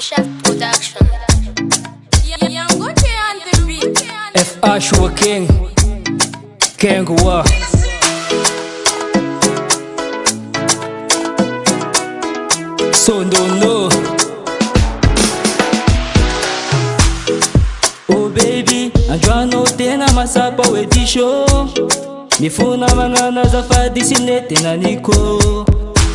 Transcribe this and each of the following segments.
Chef Production. F. Ashua King Kengwa So don't know. Oh baby, anjua no tena masapa wedisho mifuna mangana zafadi sinete na niko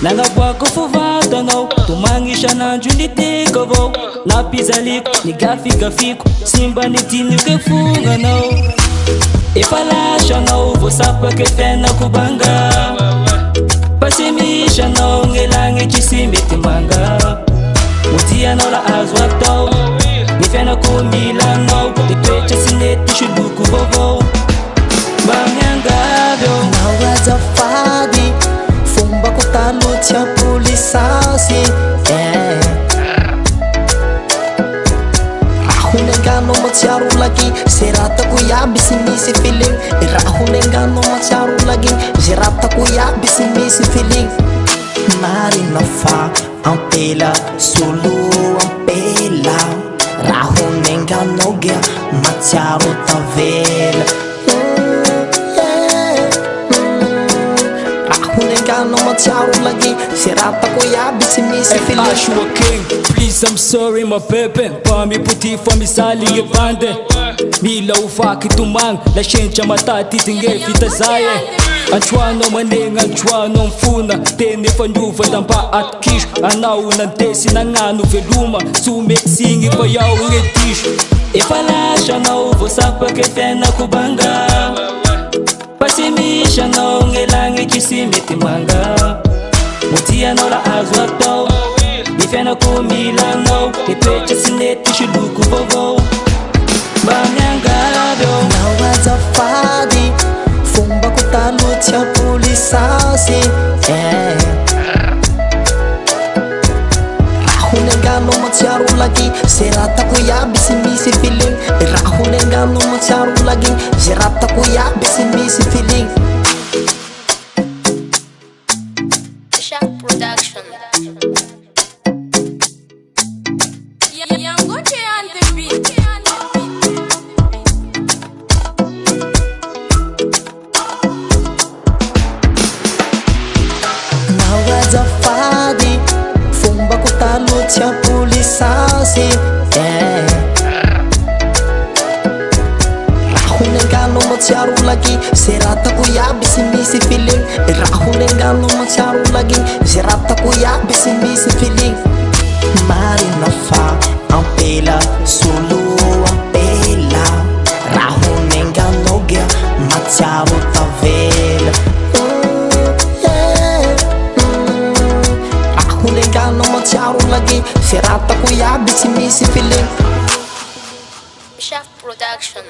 nangabwako fuvata no tumangisha nanju nitiko vo napizaliko nigafiko simba nitini ukefunga no ifalasha no vosapa kefena kubanga pasimisha no ngelange chisimiti manga mutia no la azwato nifena kumila no ipecha sineti shuluku vovo banyangavyo nawaza fadi fumba kutalo tia polisasi rahunengano maciaru lagi serata ku ya bisimisi feeling rahunengano maciaru lagi serata ku ya bisimisi feeling mari nafa ampela solo ampela rahunengano gya maciaru tavela no maciaru lagi serata ko ya bisimisi feeling Ashua King, please I'm sorry my pepe Pami puti fa misali nge bande Mila ufaki tumang La shencha matati tinge fita zaye Anchuano manenga anchuano mfuna Tene fanduva tampa at kish Anau nantesi na nganu veluma Sume singi pa yau nge tish Ifalasha na uvo sapa kefena kubanga pasimisha no ngelange chisimiti manga mutia no la azwato nifena kumila no ipecha sineti shuluku vovo banyangavyo nawaza fadi fumba kutalo tia polisasi rahunengano maciaru lagi serata ku ya bisimisi feeling rahunengano maciaru lagi serata ku ya bisimisi feeling Chef Production. nawaza fadi fumba kutalo tia polisasi rahunengano maciaru lagi serata ku ya bisimisi feeling rahunengano maciaru lagi serata ku ya bisimisi feeling mari nafa ampela solo ampela rahunengano gya maciaru tavela rahunengano maciaru lagi serata ku ya bisimisi feeling Chef Production.